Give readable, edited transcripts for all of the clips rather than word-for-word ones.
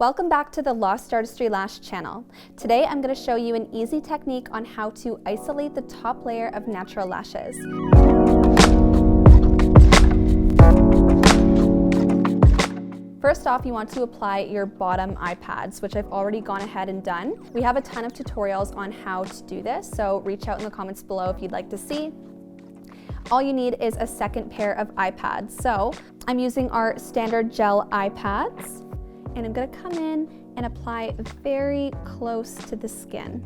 Welcome back to the Lost Artistry Lash channel. Today I'm going to show you an easy technique on how to isolate the top layer of natural lashes. First off, you want to apply your bottom eye pads, which I've already gone ahead and done. We have a ton of tutorials on how to do this, so reach out in the comments below if you'd like to see. All you need is a second pair of eye pads. So I'm using our standard gel eye pads, and I'm gonna come in and apply very close to the skin.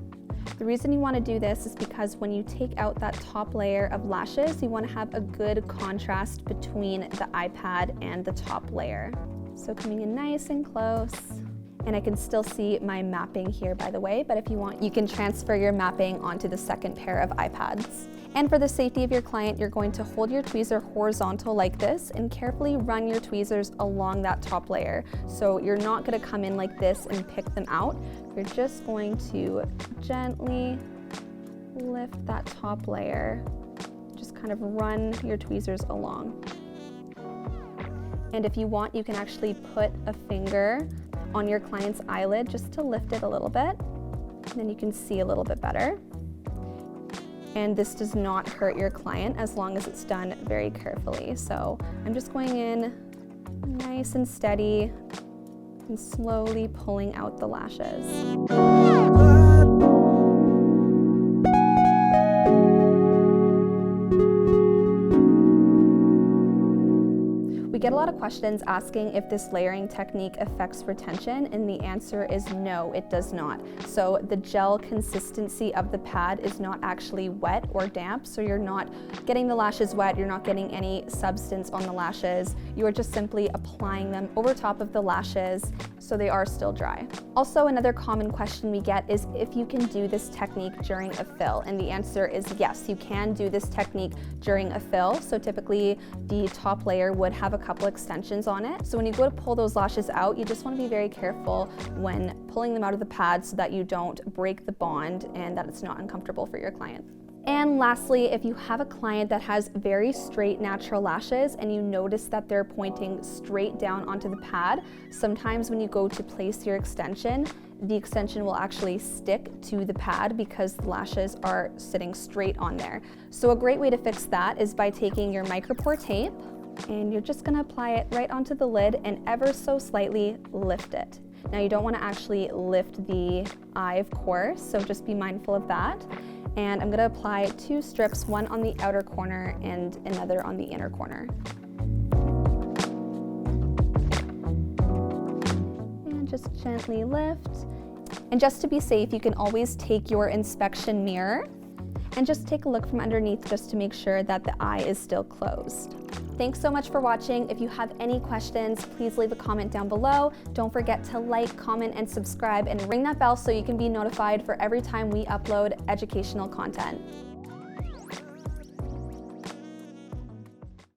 The reason you wanna do this is because when you take out that top layer of lashes, you wanna have a good contrast between the eye pad and the top layer. So coming in nice and close. And I can still see my mapping here, by the way, but if you want, you can transfer your mapping onto the second pair of eye pads. And for the safety of your client, you're going to hold your tweezer horizontal like this and carefully run your tweezers along that top layer. So you're not gonna come in like this and pick them out. You're just going to gently lift that top layer. Just kind of run your tweezers along. And if you want, you can actually put a finger on your client's eyelid just to lift it a little bit. And then you can see a little bit better. And this does not hurt your client as long as it's done very carefully. So I'm just going in nice and steady and slowly pulling out the lashes. We get a lot of questions asking if this layering technique affects retention, and the answer is no, it does not. So the gel consistency of the pad is not actually wet or damp, so you're not getting the lashes wet, you're not getting any substance on the lashes. You are just simply applying them over top of the lashes so they are still dry. Also, another common question we get is if you can do this technique during a fill, and the answer is yes, you can do this technique during a fill. So typically the top layer would have a couple extensions on it. So when you go to pull those lashes out, you just want to be very careful when pulling them out of the pad so that you don't break the bond and that it's not uncomfortable for your client. And lastly, if you have a client that has very straight natural lashes and you notice that they're pointing straight down onto the pad, sometimes when you go to place your extension, the extension will actually stick to the pad because the lashes are sitting straight on there. So a great way to fix that is by taking your micropore tape, and you're just gonna apply it right onto the lid and ever so slightly lift it. Now you don't wanna actually lift the eye, of course, so just be mindful of that. And I'm gonna apply 2 strips, one on the outer corner and another on the inner corner. And just gently lift. And just to be safe, you can always take your inspection mirror and just take a look from underneath just to make sure that the eye is still closed. Thanks so much for watching. If you have any questions, please leave a comment down below. Don't forget to like, comment, and subscribe, and ring that bell so you can be notified for every time we upload educational content.